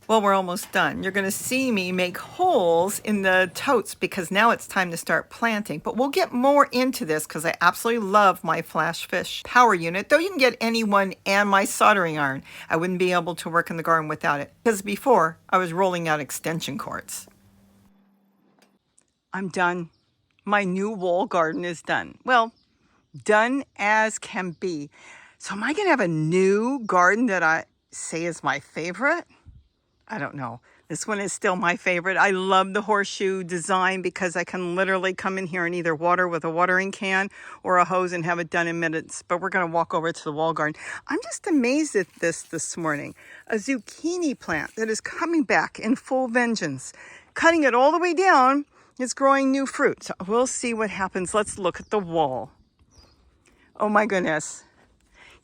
Well, we're almost done. You're going to see me make holes in the totes because now it's time to start planting. But we'll get more into this because I absolutely love my flash fish power unit, though you can get any one and my soldering iron. I wouldn't be able to work in the garden without it because before I was rolling out extension cords. I'm done. My new wall garden is done. Well, done as can be. So am I going to have a new garden that I say is my favorite? I don't know. This one is still my favorite. I love the horseshoe design because I can literally come in here and either water with a watering can or a hose and have it done in minutes. But we're going to walk over to the wall garden. I'm just amazed at this morning. A zucchini plant that is coming back in full vengeance. Cutting it all the way down, it's growing new fruit. So we'll see what happens. Let's look at the wall. Oh my goodness.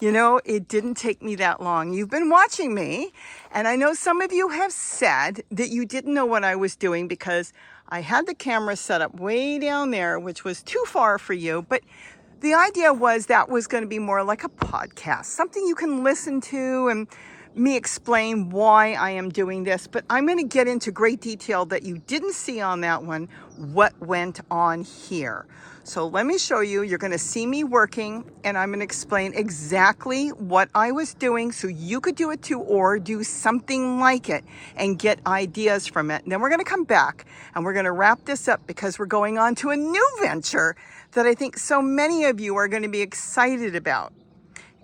You know, it didn't take me that long. You've been watching me, and I know some of you have said that you didn't know what I was doing because I had the camera set up way down there, which was too far for you. But the idea was that was going to be more like a podcast, something you can listen to and me explain why I am doing this. But I'm going to get into great detail that you didn't see on that one, what went on here. So let me show you. You're going to see me working, and I'm going to explain exactly what I was doing so you could do it too, or do something like it and get ideas from it. And then we're going to come back and we're going to wrap this up because we're going on to a new venture that I think so many of you are going to be excited about.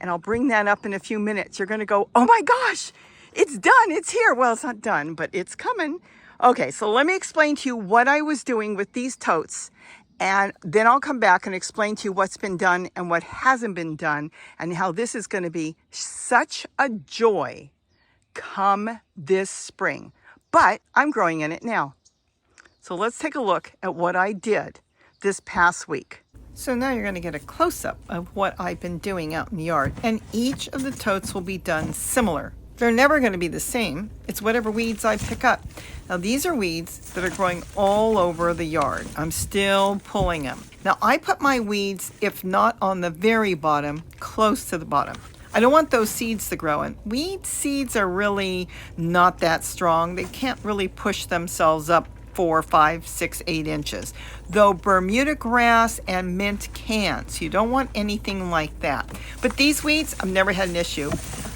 And I'll bring that up in a few minutes. You're going to go, oh my gosh, it's done. It's here. Well, it's not done, but it's coming. Okay, so let me explain to you what I was doing with these totes. And then I'll come back and explain to you what's been done and what hasn't been done and how this is going to be such a joy come this spring. But I'm growing in it now. So let's take a look at what I did this past week. So now you're going to get a close-up of what I've been doing out in the yard. And each of the totes will be done similar. They're never going to be the same. It's whatever weeds I pick up. Now these are weeds that are growing all over the yard. I'm still pulling them. Now I put my weeds, if not on the very bottom, close to the bottom. I don't want those seeds to grow in. Weed seeds are really not that strong. They can't really push themselves up 4, 5, 6, 8 inches. Though Bermuda grass and mint can. So you don't want anything like that. But these weeds, I've never had an issue.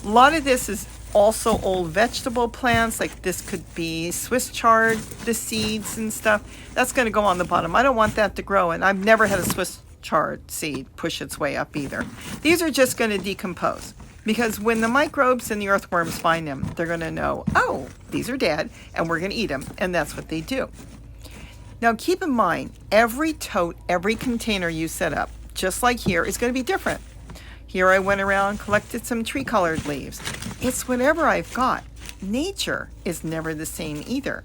A lot of this is also old vegetable plants, like this could be Swiss chard, the seeds and stuff. That's going to go on the bottom. I don't want that to grow, and I've never had a Swiss chard seed push its way up either. These are just going to decompose because when the microbes and the earthworms find them, they're going to know, oh, these are dead, and we're going to eat them, and that's what they do. Now keep in mind, every tote, every container you set up, just like here, is going to be different. Here I went around, collected some tree-colored leaves. It's whatever I've got. Nature is never the same either.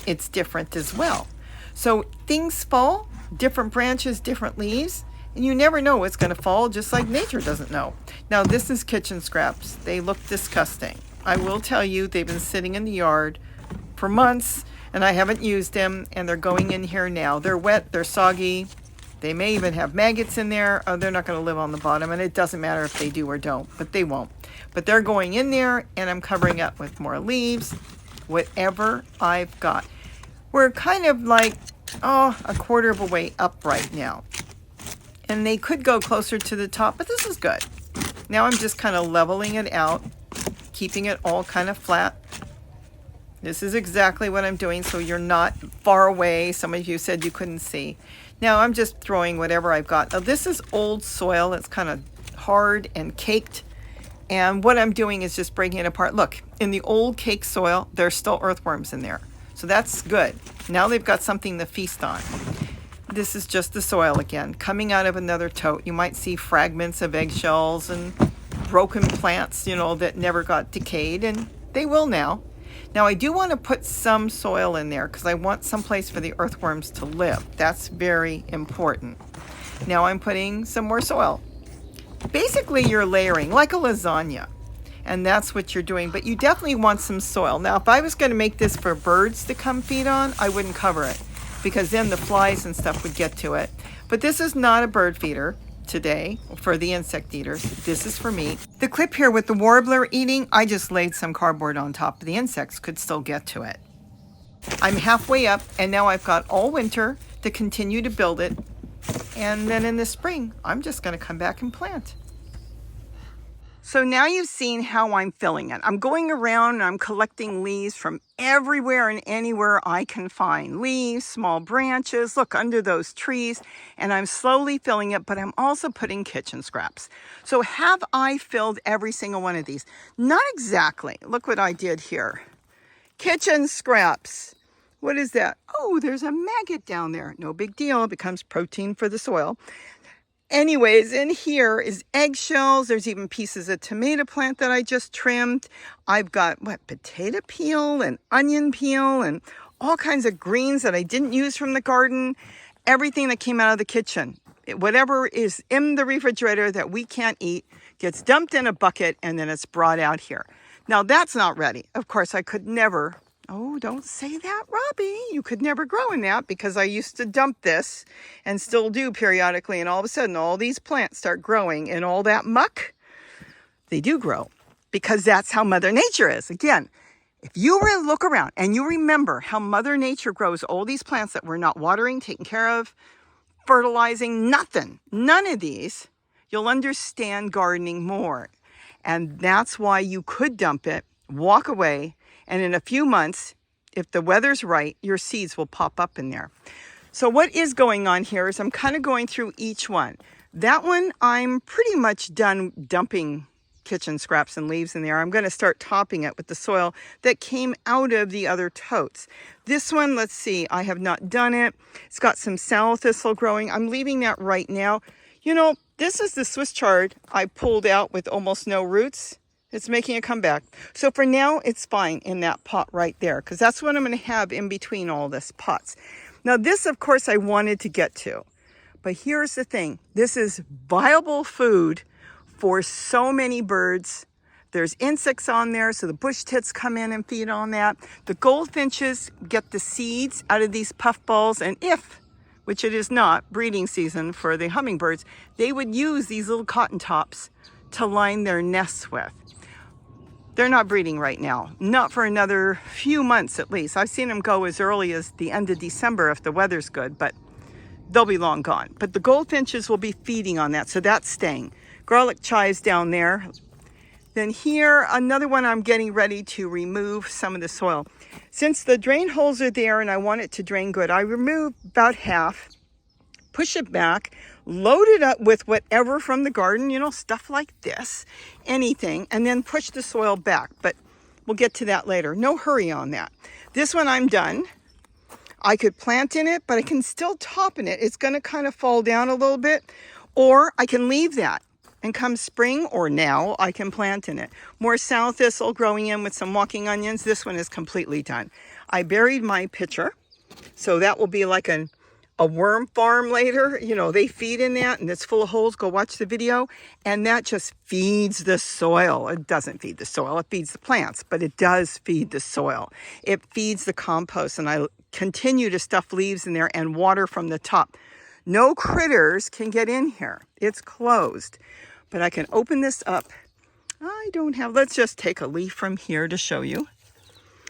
It's different as well. So things fall, different branches, different leaves, and you never know what's going to fall, just like nature doesn't know. Now this is kitchen scraps. They look disgusting. I will tell you, they've been sitting in the yard for months, and I haven't used them, and they're going in here now. They're wet, they're soggy. They may even have maggots in there. Oh, they're not going to live on the bottom, and it doesn't matter if they do or don't, but they won't. But they're going in there, and I'm covering up with more leaves, whatever I've got. We're kind of like, a quarter of a way up right now. And they could go closer to the top, but this is good. Now I'm just kind of leveling it out, keeping it all kind of flat. This is exactly what I'm doing, so you're not far away. Some of you said you couldn't see. Now I'm just throwing whatever I've got. Now this is old soil. It's kind of hard and caked. And what I'm doing is just breaking it apart. Look, in the old cake soil, there's still earthworms in there. So that's good. Now they've got something to feast on. This is just the soil again, coming out of another tote. You might see fragments of eggshells and broken plants, that never got decayed, and they will now. Now I do want to put some soil in there because I want some place for the earthworms to live. That's very important. Now I'm putting some more soil. Basically you're layering like a lasagna, and that's what you're doing, but you definitely want some soil. Now if I was going to make this for birds to come feed on, I wouldn't cover it because then the flies and stuff would get to it. But this is not a bird feeder. today for the insect eaters. This is for me. The clip here with the warbler eating, I just laid some cardboard on top. The insects could still get to it. I'm halfway up, and now I've got all winter to continue to build it. And then in the spring, I'm just going to come back and plant. So now you've seen how I'm filling it. I'm going around and I'm collecting leaves from everywhere and anywhere I can find. Leaves, small branches, look under those trees, and I'm slowly filling it, but I'm also putting kitchen scraps. So have I filled every single one of these? Not exactly. Look what I did here. Kitchen scraps. What is that? Oh, there's a maggot down there. No big deal. It becomes protein for the soil. Anyways, in here is eggshells. There's even pieces of tomato plant that I just trimmed. I've got, potato peel and onion peel and all kinds of greens that I didn't use from the garden. Everything that came out of the kitchen. Whatever is in the refrigerator that we can't eat gets dumped in a bucket and then it's brought out here. Now that's not ready. Of course, I could never... Oh, don't say that, Robbie. You could never grow in that because I used to dump this and still do periodically. And all of a sudden, all these plants start growing in all that muck. They do grow because that's how Mother Nature is. Again, if you really look around and you remember how Mother Nature grows all these plants that we're not watering, taking care of, fertilizing, nothing, none of these, you'll understand gardening more. And that's why you could dump it, walk away, and in a few months, if the weather's right, your seeds will pop up in there. So what is going on here is I'm kind of going through each one. That one, I'm pretty much done dumping kitchen scraps and leaves in there. I'm going to start topping it with the soil that came out of the other totes. This one, let's see, I have not done it. It's got some sow thistle growing. I'm leaving that right now. You know, this is the Swiss chard I pulled out with almost no roots. It's making a comeback. So for now, it's fine in that pot right there because that's what I'm going to have in between all this pots. Now this, of course, I wanted to get to. But here's the thing. This is viable food for so many birds. There's insects on there, so the bush tits come in and feed on that. The goldfinches get the seeds out of these puffballs, and if, which it is not, breeding season for the hummingbirds, they would use these little cotton tops to line their nests with. They're not breeding right now, not for another few months at least. I've seen them go as early as the end of December if the weather's good, but they'll be long gone. But the goldfinches will be feeding on that, so that's staying. Garlic chives down there. Then here, another one I'm getting ready to remove some of the soil. Since the drain holes are there and I want it to drain good, I remove about half, push it back, load it up with whatever from the garden, you know, stuff like this, anything, and then push the soil back. But we'll get to that later. No hurry on that. This one I'm done. I could plant in it, but I can still top in it. It's going to kind of fall down a little bit, or I can leave that. And come spring or now, I can plant in it. More sow thistle growing in with some walking onions. This one is completely done. I buried my pitcher, so that will be like a worm farm later. You know, they feed in that and it's full of holes. Go watch the video. And that just feeds the soil. It doesn't feed the soil. It feeds the plants, but it does feed the soil. It feeds the compost, and I continue to stuff leaves in there and water from the top. No critters can get in here. It's closed. But I can open this up. Let's just take a leaf from here to show you.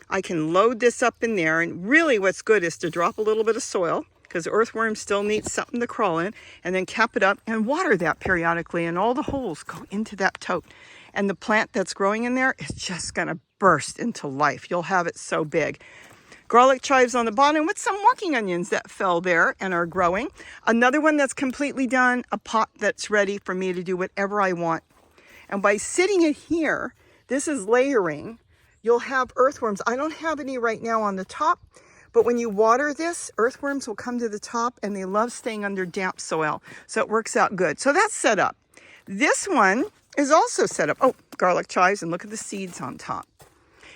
I can load this up in there, and really what's good is to drop a little bit of soil because earthworms still need something to crawl in, and then cap it up and water that periodically, and all the holes go into that tote. And the plant that's growing in there is just gonna burst into life. You'll have it so big. Garlic chives on the bottom with some walking onions that fell there and are growing. Another one that's completely done, a pot that's ready for me to do whatever I want. And by sitting it here, this is layering, you'll have earthworms. I don't have any right now on the top, but when you water this, earthworms will come to the top, and they love staying under damp soil. So it works out good. So that's set up. This one is also set up. Oh, garlic chives, and look at the seeds on top.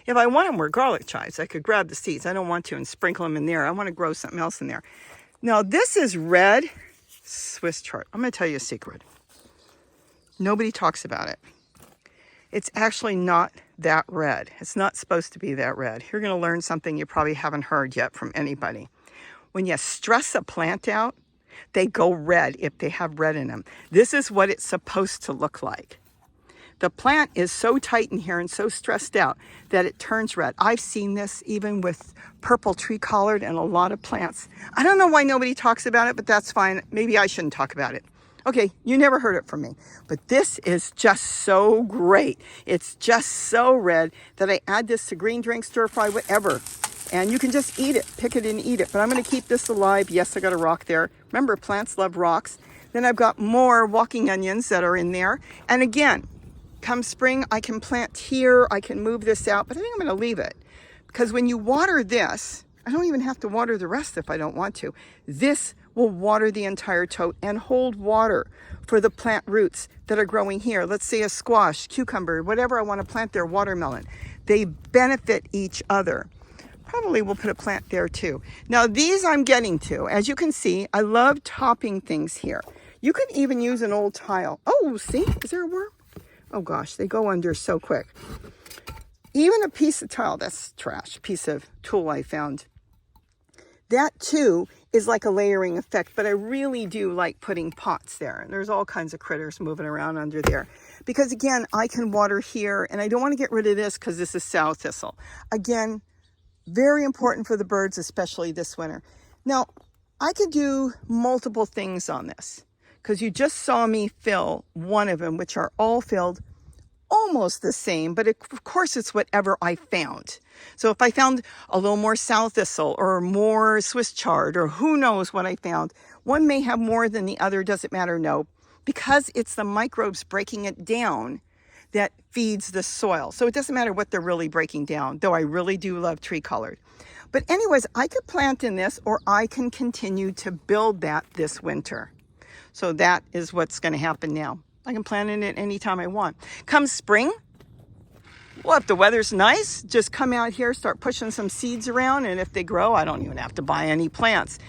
If I want them were garlic chives, I could grab the seeds. I don't want to and sprinkle them in there. I want to grow something else in there. Now, this is red Swiss chard. I'm going to tell you a secret. Nobody talks about it. It's actually not that red. It's not supposed to be that red. You're going to learn something you probably haven't heard yet from anybody. When you stress a plant out, they go red if they have red in them. This is what it's supposed to look like. The plant is so tight in here and so stressed out that it turns red. I've seen this even with purple tree collard and a lot of plants. I don't know why nobody talks about it, but that's fine. Maybe I shouldn't talk about it. Okay, you never heard it from me, but this is just so great. It's just so red that I add this to green drink, stir fry, whatever. And you can just eat it, pick it and eat it. But I'm gonna keep this alive. Yes, I got a rock there. Remember, plants love rocks. Then I've got more walking onions that are in there. And again, come spring, I can plant here, I can move this out, but I think I'm gonna leave it. Because when you water this, I don't even have to water the rest if I don't want to. This will water the entire tote and hold water for the plant roots that are growing here. Let's say a squash, cucumber, whatever I want to plant there, watermelon. They benefit each other. Probably we'll put a plant there too. Now these I'm getting to. As you can see, I love topping things here. You could even use an old tile. Oh, see, is there a worm? Oh gosh, they go under so quick. Even a piece of tile, that's trash, piece of Tulle I found. That too is like a layering effect, but I really do like putting pots there. And there's all kinds of critters moving around under there. Because again, I can water here, and I don't want to get rid of this because this is sow thistle. Again, very important for the birds, especially this winter. Now, I could do multiple things on this because you just saw me fill one of them, which are all filled almost the same, but of course it's whatever I found. So if I found a little more sow thistle or more Swiss chard or who knows what I found, one may have more than the other, doesn't matter, no, because it's the microbes breaking it down that feeds the soil. So it doesn't matter what they're really breaking down, though I really do love tree colored. But anyways, I could plant in this or I can continue to build that this winter. So that is what's going to happen now. I can plant in it anytime I want. Come spring, well, if the weather's nice, just come out here, start pushing some seeds around, and if they grow, I don't even have to buy any plants.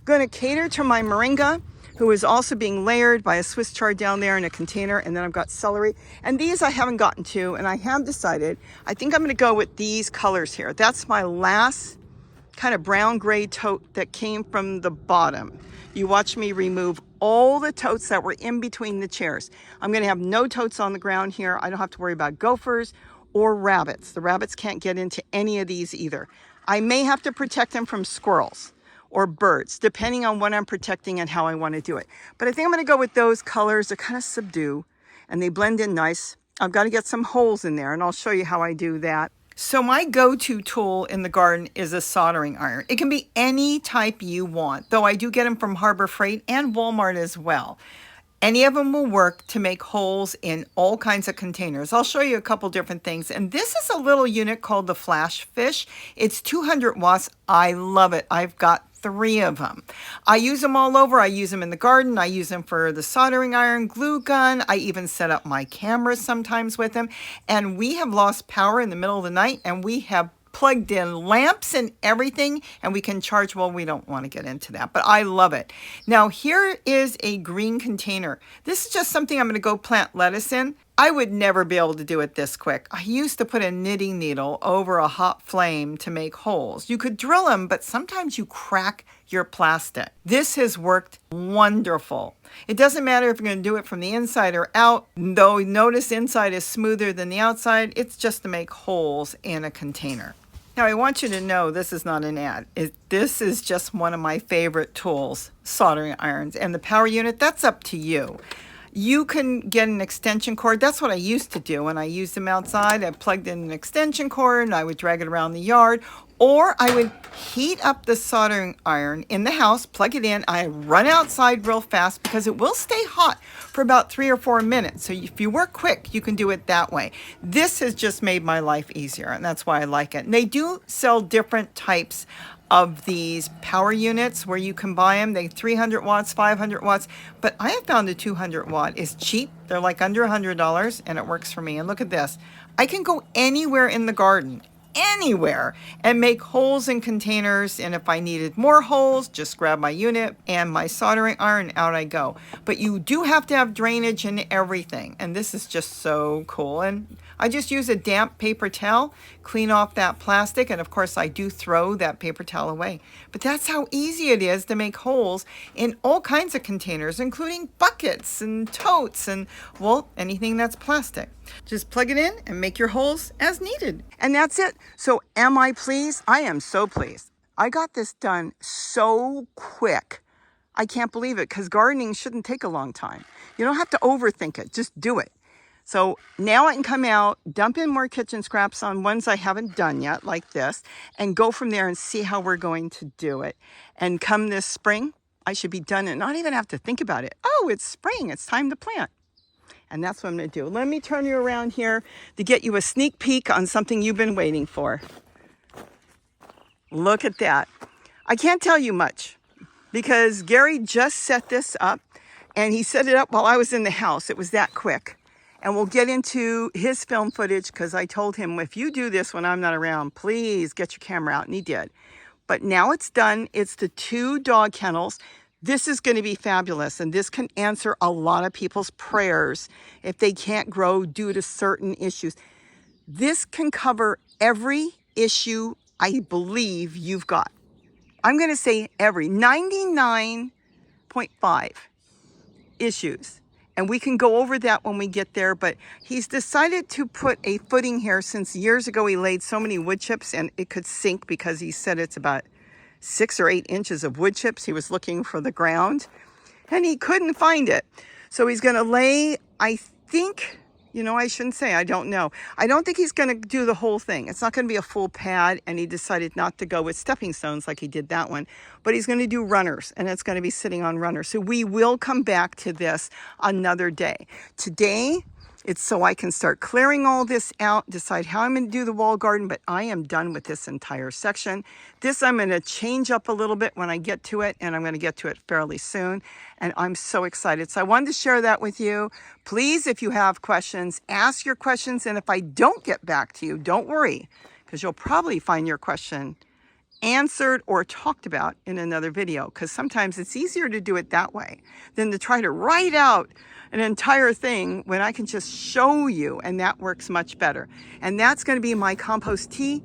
Going to cater to my moringa, who is also being layered by a Swiss chard down there in a container, and then I've got celery. And these I haven't gotten to, and I have decided, I think I'm going to go with these colors here. That's my last kind of brown gray tote that came from the bottom. You watch me remove all the totes that were in between the chairs. I'm going to have no totes on the ground here. I don't have to worry about gophers or rabbits. The rabbits can't get into any of these either. I may have to protect them from squirrels or birds, depending on what I'm protecting and how I want to do it. But I think I'm going to go with those colors. They're kind of subdued and they blend in nice. I've got to get some holes in there, and I'll show you how I do that. So my go-to tool in the garden is a soldering iron. It can be any type you want, though I do get them from Harbor Freight and Walmart as well. Any of them will work to make holes in all kinds of containers. I'll show you a couple different things. And this is a little unit called the Flash Fish. It's 200 watts. I love it. I've got 3 of them. I use them all over. I use them in the garden. I use them for the soldering iron, glue gun. I even set up my camera sometimes with them. And we have lost power in the middle of the night, and we have plugged in lamps and everything, and we can charge. Well, we don't want to get into that, but I love it. Now here is a green container. This is just something I'm going to go plant lettuce in. I would never be able to do it this quick. I used to put a knitting needle over a hot flame to make holes. You could drill them, but sometimes you crack your plastic. This has worked wonderful. It doesn't matter if you're going to do it from the inside or out, though notice inside is smoother than the outside. It's just to make holes in a container. Now, I want you to know this is not an ad. This is just one of my favorite tools, soldering irons. And the power unit, that's up to you. You can get an extension cord. That's what I used to do when I used them outside. I plugged in an extension cord and I would drag it around the yard. Or I would heat up the soldering iron in the house, plug it in. I run outside real fast because it will stay hot for about 3 or 4 minutes. So if you work quick, you can do it that way. This has just made my life easier, and that's why I like it. And they do sell different types of these power units where you can buy them. They 300 watts, 500 watts, but I have found a 200 watt is cheap. They're like under $100, and it works for me. And look at this. I can go anywhere in the garden, anywhere, and make holes in containers. And if I needed more holes, just grab my unit and my soldering iron, out I go. But you do have to have drainage and everything, and this is just so cool. And I just use a damp paper towel, clean off that plastic, and of course I do throw that paper towel away. But that's how easy it is to make holes in all kinds of containers, including buckets and totes and, well, anything that's plastic. Just plug it in and make your holes as needed. And that's it. So am I pleased? I am so pleased. I got this done so quick. I can't believe it, because gardening shouldn't take a long time. You don't have to overthink it. Just do it. So now I can come out, dump in more kitchen scraps on ones I haven't done yet, like this, and go from there and see how we're going to do it. And come this spring, I should be done and not even have to think about it. Oh, it's spring. It's time to plant. And that's what I'm going to do. Let me turn you around here to get you a sneak peek on something you've been waiting for. Look at that. I can't tell you much, because Gary just set this up, and he set it up while I was in the house. It was that quick. And we'll get into his film footage, because I told him, if you do this when I'm not around, please get your camera out. And he did. But now it's done. It's the 2 dog kennels. This is going to be fabulous. And this can answer a lot of people's prayers if they can't grow due to certain issues. This can cover every issue I believe you've got. I'm going to say every 99.5 issues. And we can go over that when we get there. But he's decided to put a footing here, since years ago he laid so many wood chips and it could sink, because he said it's about 6 or 8 inches of wood chips. He was looking for the ground and he couldn't find it. So he's going to lay, I think, I shouldn't say, I don't know. I don't think he's going to do the whole thing. It's not going to be a full pad, and he decided not to go with stepping stones like he did that one. But he's going to do runners, and it's going to be sitting on runners. So we will come back to this another day. Today, it's so I can start clearing all this out, decide how I'm going to do the wall garden, but I am done with this entire section. This I'm going to change up a little bit when I get to it, and I'm going to get to it fairly soon, and I'm so excited. So I wanted to share that with you. Please, if you have questions, ask your questions, and if I don't get back to you, don't worry, because you'll probably find your question answered or talked about in another video, because sometimes it's easier to do it that way than to try to write out an entire thing when I can just show you, and that works much better. And that's going to be my compost tea.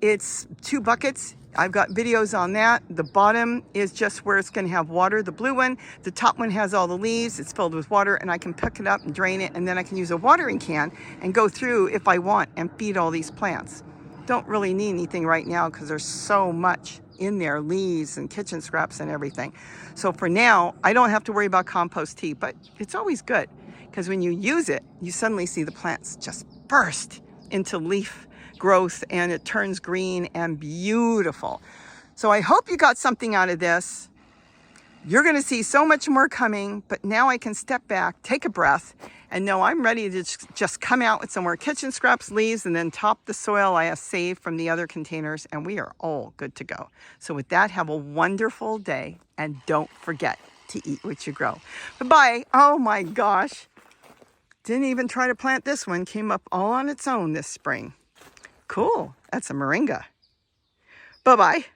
It's 2 buckets. I've got videos on that. The bottom is just where it's going to have water, the blue one. The top one has all the leaves. It's filled with water, and I can pick it up and drain it, and then I can use a watering can and go through if I want and feed all these plants. Don't really need anything right now because there's so much in there, leaves and kitchen scraps and everything. So for now, I don't have to worry about compost tea, but it's always good, because when you use it, you suddenly see the plants just burst into leaf growth, and it turns green and beautiful. So I hope you got something out of this. You're going to see so much more coming, but now I can step back, take a breath, and know I'm ready to just come out with some more kitchen scraps, leaves, and then top the soil I have saved from the other containers, and we are all good to go. So with that, have a wonderful day, and don't forget to eat what you grow. Bye-bye. Oh my gosh. Didn't even try to plant this one. Came up all on its own this spring. Cool. That's a moringa. Bye-bye.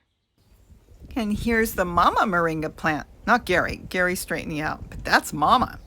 And here's the mama moringa plant. Not Gary. Gary's straightening out, but that's mama.